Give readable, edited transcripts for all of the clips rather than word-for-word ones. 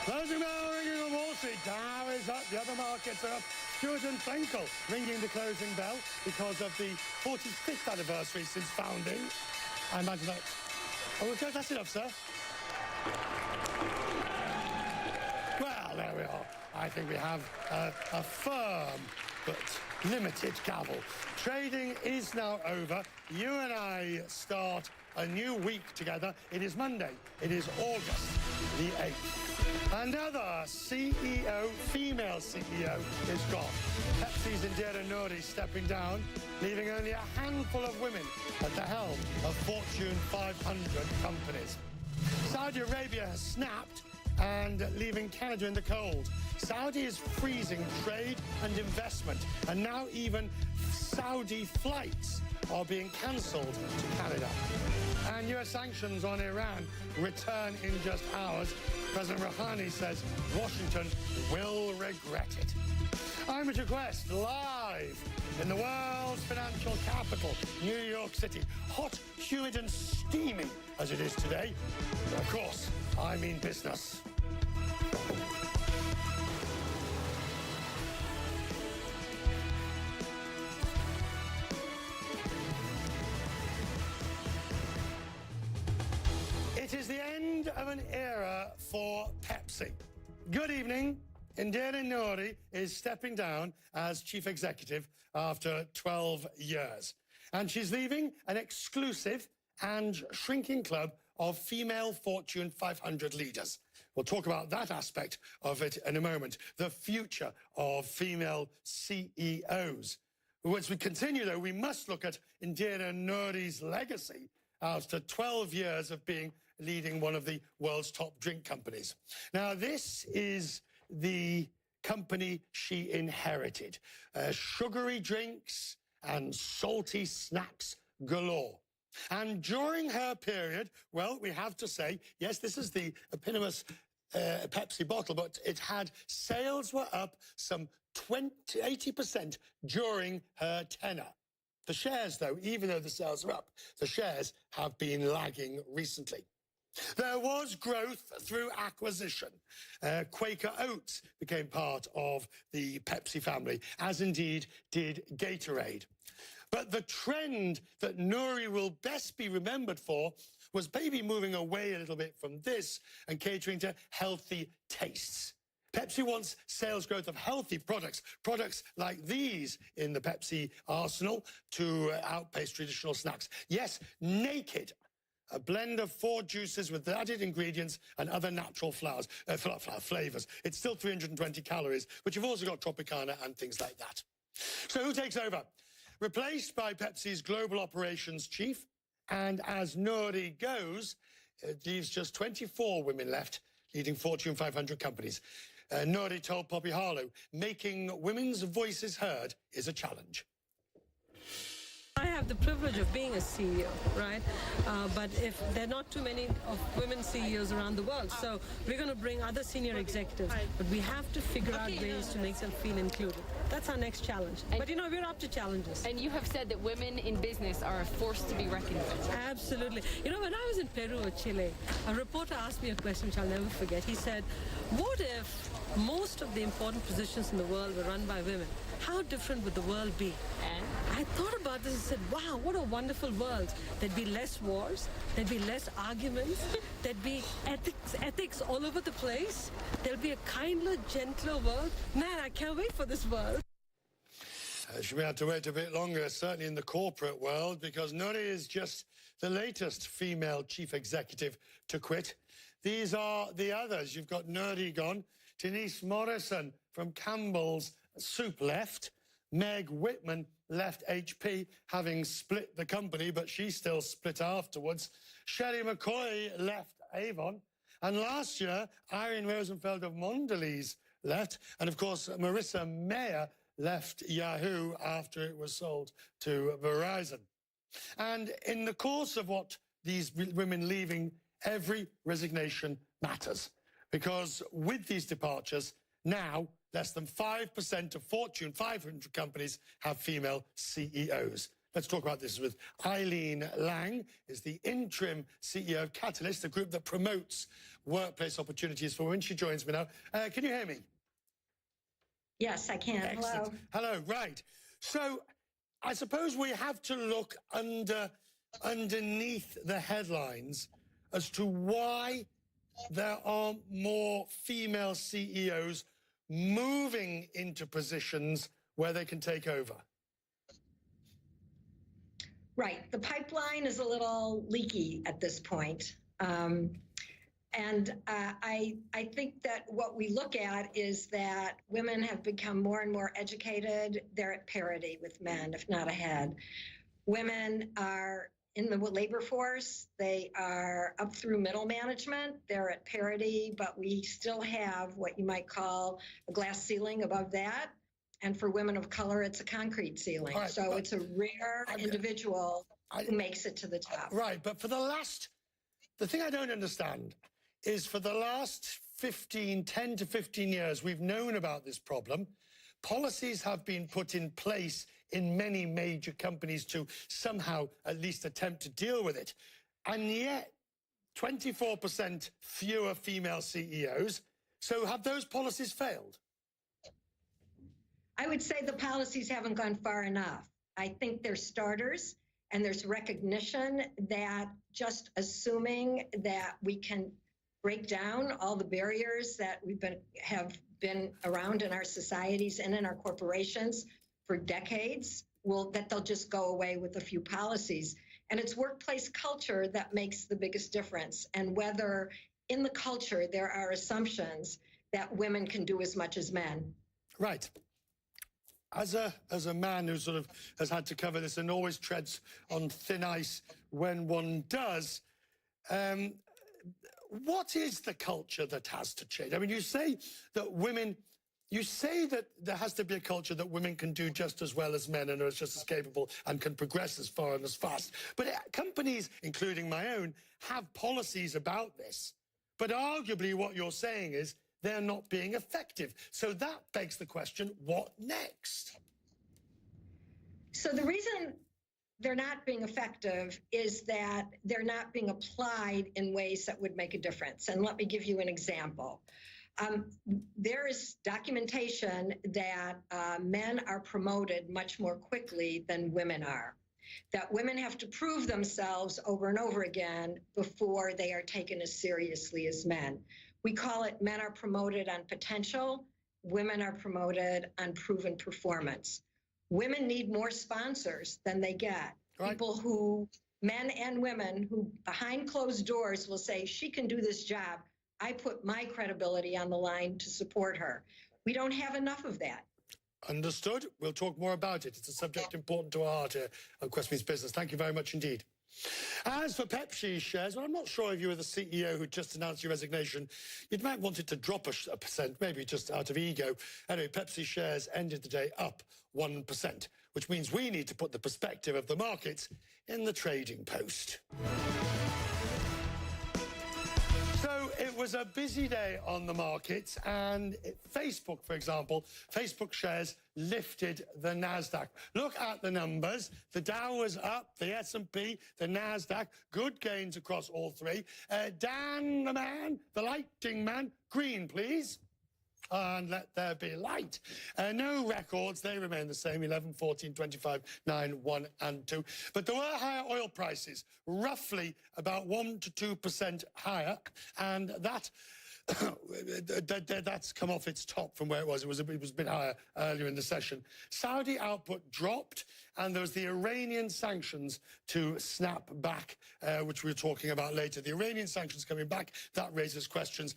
Closing bell ringing on Wall Street. Dow is up, the other markets are up. Stewart and Frankel ringing the closing bell because of the 45th anniversary since founding. I imagine that... Oh, okay, that's enough, sir. Well, there we are. I think we have a firm but limited gavel. Trading is now over. You and I start a new week together. It is Monday. It is August the 8th. Another CEO, female CEO, is gone. Pepsi's Indira Nouri stepping down, leaving only a handful of women at the helm of Fortune 500 companies. Saudi Arabia has snapped and leaving Canada in the cold. Saudi is freezing trade and investment, and now even Saudi flights are being cancelled to Canada. And US sanctions on Iran return in just hours. President Rouhani says Washington will regret it. I'm Richard Quest, live in the world's financial capital, New York City. Hot, humid and steamy as it is today. Of course, I mean business. It is the end of an era for Pepsi. Good evening. Indira Nouri is stepping down as chief executive after 12 years. And she's leaving an exclusive and shrinking club of female Fortune 500 leaders. We'll talk about that aspect of it in a moment, the future of female CEOs. As we continue, though, we must look at Indira Nouri's legacy after 12 years of leading one of the world's top drink companies. Now, this is the company she inherited. Sugary drinks and salty snacks galore. And during her period, well, we have to say, yes, this is the eponymous Pepsi bottle, but it had sales were up some 80% during her tenure. The shares, though, even though the sales are up, the shares have been lagging recently. There was growth through acquisition. Quaker Oats became part of the Pepsi family, as indeed did Gatorade. But the trend that Nouri will best be remembered for was maybe moving away a little bit from this and catering to healthy tastes. Pepsi wants sales growth of healthy products, products like these in the Pepsi arsenal, to outpace traditional snacks. Yes, Naked, a blend of 4 juices with added ingredients and other natural flavors. It's still 320 calories, but you've also got Tropicana and things like that. So who takes over? Replaced by Pepsi's global operations chief, and as Nouri goes, it leaves just 24 women left, leading Fortune 500 companies. Nouri told Poppy Harlow, making women's voices heard is a challenge. I have the privilege of being a CEO, right? But if there are not too many of women CEOs around the world, so we're going to bring other senior executives, but we have to figure out ways to make them feel included. That's our next challenge. But, you know, we're up to challenges. And you have said that women in business are a force to be reckoned with. Absolutely. You know, when I was in Peru or Chile, a reporter asked me a question which I'll never forget. He said, what if most of the important positions in the world were run by women? How different would the world be? And I thought about this and said, wow, what a wonderful world. There'd be less wars, there'd be less arguments, there'd be ethics all over the place. There'll be a kinder, gentler world. Man, I can't wait for this world. She may have to wait a bit longer, certainly in the corporate world, because Nouri is just the latest female chief executive to quit. These are the others. You've got Nouri gone. Denise Morrison from Campbell's Soup left. Meg Whitman left HP, having split the company, but she still split afterwards. Shelley McCoy left Avon. And last year, Irene Rosenfeld of Mondelez left. And, of course, Marissa Mayer left Yahoo after it was sold to Verizon. And in the course of what these women leaving, every resignation matters. Because with these departures, now less than 5% of Fortune 500 companies have female CEOs. Let's talk about this with Eileen Lang, is the interim CEO of Catalyst, a group that promotes workplace opportunities for women. She joins me now. Can you hear me? Yes, I can. Excellent. Hello, right. So I suppose we have to look underneath the headlines as to why there aren't more female CEOs moving into positions where they can take over. Right. The pipeline is a little leaky at this point. I think that what we look at is that women have become more and more educated. They're at parity with men, if not ahead. Women are in the labor force. They are up through middle management. They're at parity, but we still have what you might call a glass ceiling above that. And for women of color, it's a concrete ceiling. Right, so it's a rare individual who makes it to the top. Right, but for the thing I don't understand is for the last 10 to 15 years, we've known about this problem. Policies have been put in place in many major companies to somehow at least attempt to deal with it. And yet, 24% fewer female CEOs. So have those policies failed? I would say the policies haven't gone far enough. I think they're starters, and there's recognition that just assuming that we can break down all the barriers that have been around in our societies and in our corporations for decades, that they'll just go away with a few policies. And it's workplace culture that makes the biggest difference, and whether in the culture there are assumptions that women can do as much as men. Right. As a man who sort of has had to cover this and always treads on thin ice when one does, what is the culture that has to change? I mean, you say that there has to be a culture that women can do just as well as men and are just as capable and can progress as far and as fast. But companies, including my own, have policies about this. But arguably what you're saying is they're not being effective. So that begs the question, what next? So the reason they're not being effective is that they're not being applied in ways that would make a difference. And let me give you an example. There is documentation that men are promoted much more quickly than women are, that women have to prove themselves over and over again before they are taken as seriously as men. We call it men are promoted on potential, women are promoted on proven performance. Women need more sponsors than they get. Right. People men and women who behind closed doors will say, she can do this job. I put my credibility on the line to support her. We don't have enough of that. Understood. We'll talk more about it. It's a subject important to our heart here on Quest Means Business. Thank you very much indeed. As for Pepsi shares, well, I'm not sure if you were the CEO who just announced your resignation, you might want it to drop a percent, maybe just out of ego. Anyway, Pepsi shares ended the day up 1%, which means we need to put the perspective of the markets in the trading post. So it was a busy day on the markets, and Facebook, for example, Facebook shares lifted the NASDAQ. Look at the numbers. The Dow was up, the S&P, the NASDAQ, good gains across all three. Dan, the man, the lighting man, green, please. And let there be light. No records, they remain the same, 11, 14, 25, 9, 1 and 2. But there were higher oil prices, roughly about 1 to 2% higher, and that that's come off its top from where it was. It was a bit higher earlier in the session. Saudi output dropped, and there was the Iranian sanctions to snap back, which we're talking about later. The Iranian sanctions coming back, that raises questions.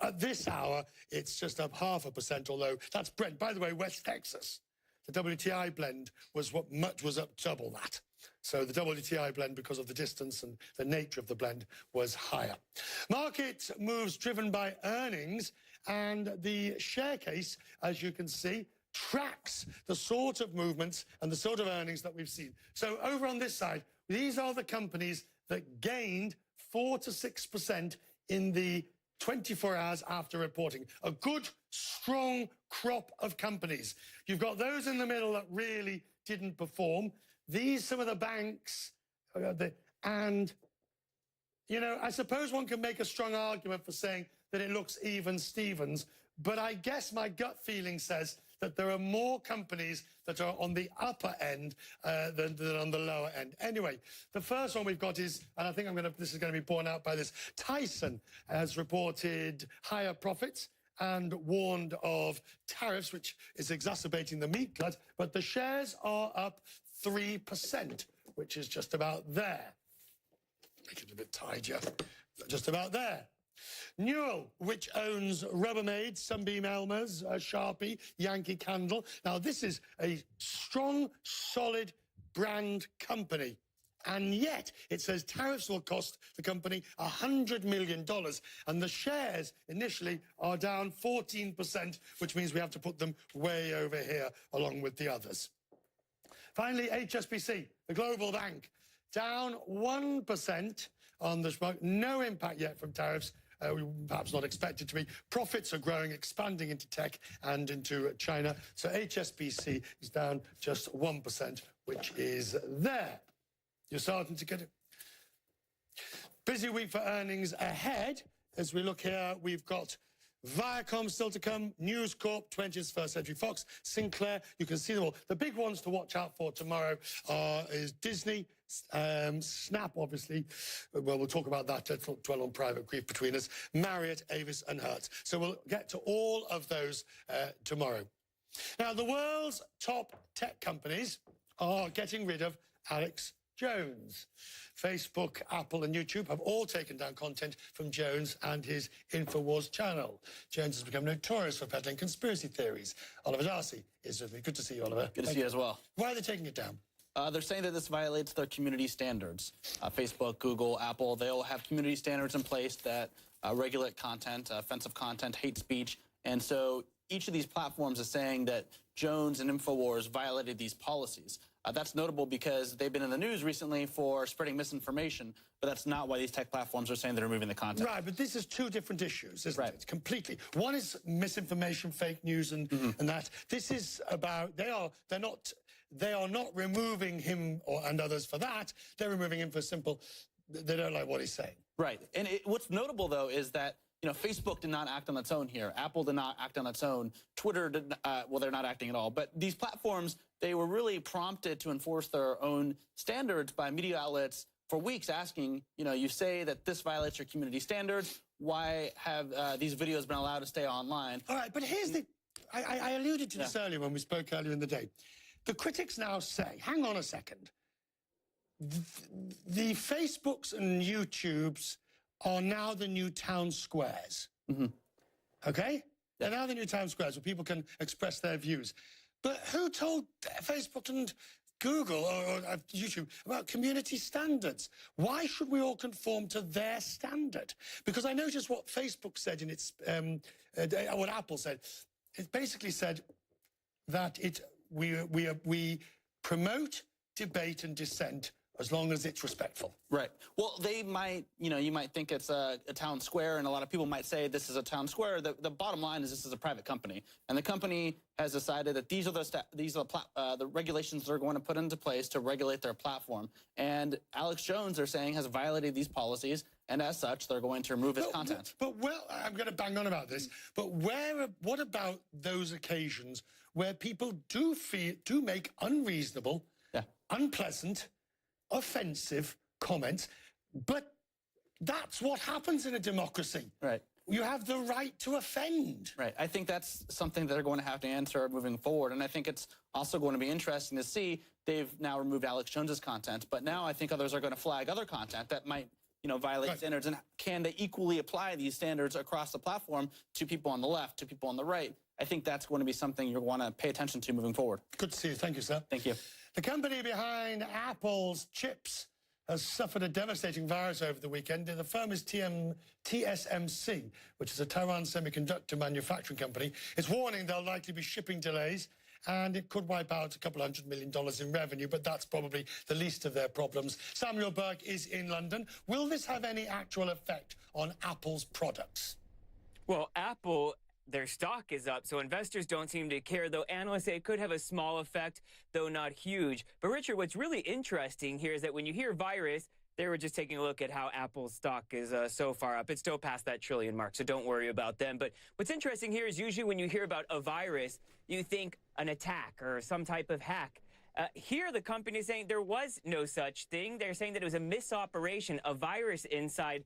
At this hour, it's just up 0.5%, although that's Brent. By the way, West Texas, the WTI blend was up double that. So the WTI blend, because of the distance and the nature of the blend, was higher. Market moves driven by earnings, and the share case, as you can see, tracks the sort of movements and the sort of earnings that we've seen. So over on this side, these are the companies that gained 4 to 6% in the 24 hours after reporting. A good, strong crop of companies. You've got those in the middle that really didn't perform. These, some of the banks, and You know, I suppose one can make a strong argument for saying that it looks even Stevens, but I guess my gut feeling says that there are more companies that are on the upper end than on the lower end. Anyway, the first one we've got is, and I think this is going to be borne out by this, Tyson has reported higher profits and warned of tariffs, which is exacerbating the meat glut, but the shares are up 3%, which is just about there. Make it a bit tidier, just about there. Newell, which owns Rubbermaid, Sunbeam Elmer's, Sharpie, Yankee Candle. Now, this is a strong, solid brand company. And yet, it says tariffs will cost the company $100 million. And the shares initially are down 14%, which means we have to put them way over here along with the others. Finally, HSBC, the global bank, down 1% on the smoke. No impact yet from tariffs. Perhaps not expected to be. Profits are growing, expanding into tech and into China. So HSBC is down just 1%, which is there. You're starting to get it. Busy week for earnings ahead. As we look here, we've got Viacom still to come, News Corp, 20th Century Fox, Sinclair. You can see them all. The big ones to watch out for tomorrow is Disney, Snap, obviously. Well, we'll talk about that. Let's not dwell on private grief between us. Marriott, Avis, and Hertz. So we'll get to all of those tomorrow. Now, the world's top tech companies are getting rid of Alex Jones. Facebook, Apple and YouTube have all taken down content from Jones and his InfoWars channel. Jones has become notorious for peddling conspiracy theories. Oliver Darcy is with me. Good to see you, Oliver. Good to see you as well. Why are they taking it down? They're saying that this violates their community standards. Facebook, Google, Apple, they all have community standards in place that regulate content, offensive content, hate speech. And so each of these platforms is saying that Jones and InfoWars violated these policies. That's notable because they've been in the news recently for spreading misinformation, but that's not why these tech platforms are saying they're removing the content. Right, but this is two different issues, isn't it? Completely. One is misinformation, fake news, and that. This is about they are not removing him and others for that. They're removing him for simple. They don't like what he's saying. Right, and what's notable though is that Facebook did not act on its own here. Apple did not act on its own. Twitter did, well, they're not acting at all. But these platforms, they were really prompted to enforce their own standards by media outlets for weeks asking, you say that this violates your community standards. Why have these videos been allowed to stay online? All right, but here's I alluded to this earlier when we spoke earlier in the day. The critics now say, hang on a second. The Facebooks and YouTubes are now the new town squares. Okay? They're now the new town squares where people can express their views. But who told Facebook and Google or YouTube about community standards? Why should we all conform to their standard? Because I noticed what Facebook said in its, what Apple said. It basically said that we promote debate and dissent as long as it's respectful. Right. Well, they might, you might think it's a town square, and a lot of people might say this is a town square. The bottom line is this is a private company, and the company has decided that these are the regulations they're going to put into place to regulate their platform. And Alex Jones, they're saying, has violated these policies, and as such, they're going to remove his content. But I'm going to bang on about this. But what about those occasions where people do make unreasonable, unpleasant, offensive comments, but that's what happens in a democracy. Right. You have the right to offend. Right. I think that's something that they're going to have to answer moving forward. And I think it's also going to be interesting to see. They've now removed Alex Jones's content, but now I think others are going to flag other content that might, violate standards. And can they equally apply these standards across the platform to people on the left, to people on the right? I think that's going to be something you're going to pay attention to moving forward. Good to see you. Thank you, sir. Thank you. The company behind Apple's chips has suffered a devastating virus over the weekend. The firm is TSMC, which is a Taiwan semiconductor manufacturing company. It's warning there'll likely be shipping delays, and it could wipe out a couple $100 million in revenue, but that's probably the least of their problems. Samuel Burke is in London. Will this have any actual effect on Apple's products? Well, Apple, their stock is up, so investors don't seem to care, though analysts say it could have a small effect, though not huge. But Richard, what's really interesting here is that when you hear virus, They were just taking a look at how Apple's stock is so far up. It's still past that trillion mark, so don't worry about them. But what's interesting here is usually when you hear about a virus, you think an attack or some type of hack. Here, the company is saying there was no such thing. They're saying that it was a misoperation, a virus inside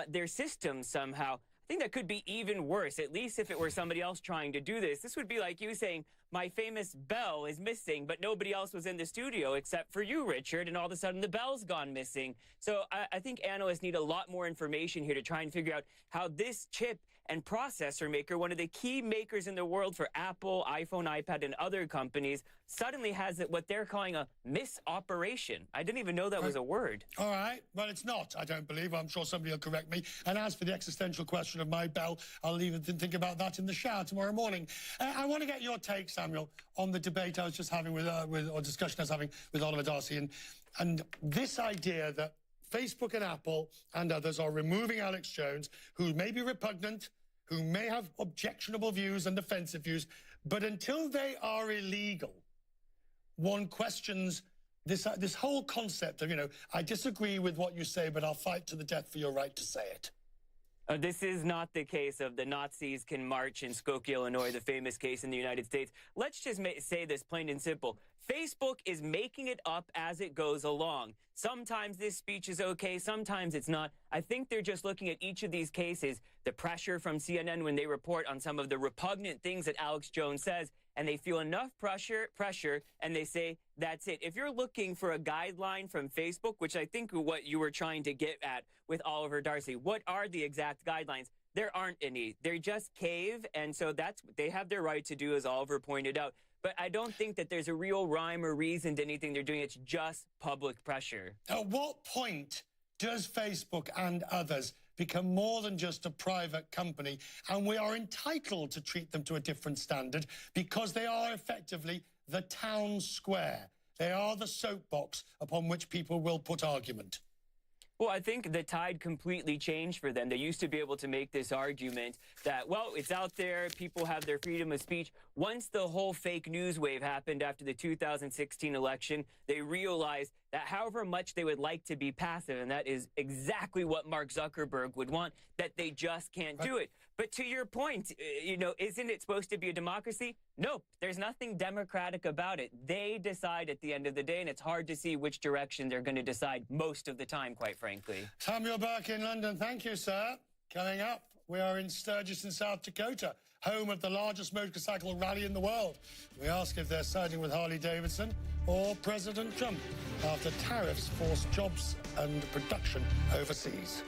their system somehow. I think that could be even worse, at least if it were somebody else trying to do this. This would be like you saying, my famous bell is missing, but nobody else was in the studio except for you, Richard, and all of a sudden the bell's gone missing. So I think analysts need a lot more information here to try and figure out how this chip and processor maker, one of the key makers in the world for Apple, iPhone, iPad, and other companies, suddenly has what they're calling a misoperation. I didn't even know that was a word. All right. Well, it's not, I don't believe. I'm sure somebody will correct me. And as for the existential question of my bell, I'll even think about that in the shower tomorrow morning. I want to get your take, Samuel, on the debate I was just having or discussion I was having with Oliver Darcy. And this idea that Facebook and Apple and others are removing Alex Jones, who may be repugnant, who may have objectionable views and offensive views, but until they are illegal, one questions this whole concept of, I disagree with what you say, but I'll fight to the death for your right to say it. This is not the case of the Nazis can march in Skokie, Illinois, the famous case in the United States. Let's just say this plain and simple. Facebook is making it up as it goes along. Sometimes this speech is okay, sometimes it's not. I think they're just looking at each of these cases, the pressure from CNN when they report on some of the repugnant things that Alex Jones says, and they feel enough pressure, and they say, that's it. If you're looking for a guideline from Facebook, which I think what you were trying to get at with Oliver Darcy, what are the exact guidelines? There aren't any. They just cave, and so that's what they have their right to do, as Oliver pointed out. But I don't think that there's a real rhyme or reason to anything they're doing. It's just public pressure. At what point does Facebook and others become more than just a private company, and we are entitled to treat them to a different standard because they are effectively the town square? They are the soapbox upon which people will put argument. Well, I think the tide completely changed for them. They used to be able to make this argument that, well, it's out there, people have their freedom of speech. Once the whole fake news wave happened after the 2016 election, they realized that however much they would like to be passive, and that is exactly what Mark Zuckerberg would want, that they just can't do it. But to your point, isn't it supposed to be a democracy? Nope, there's nothing democratic about it. They decide at the end of the day, and it's hard to see which direction they're going to decide most of the time, quite frankly. Samuel Burke in London, thank you, sir. Coming up, we are in Sturgis in South Dakota, home of the largest motorcycle rally in the world. We ask if they're siding with Harley-Davidson or President Trump after tariffs force jobs and production overseas.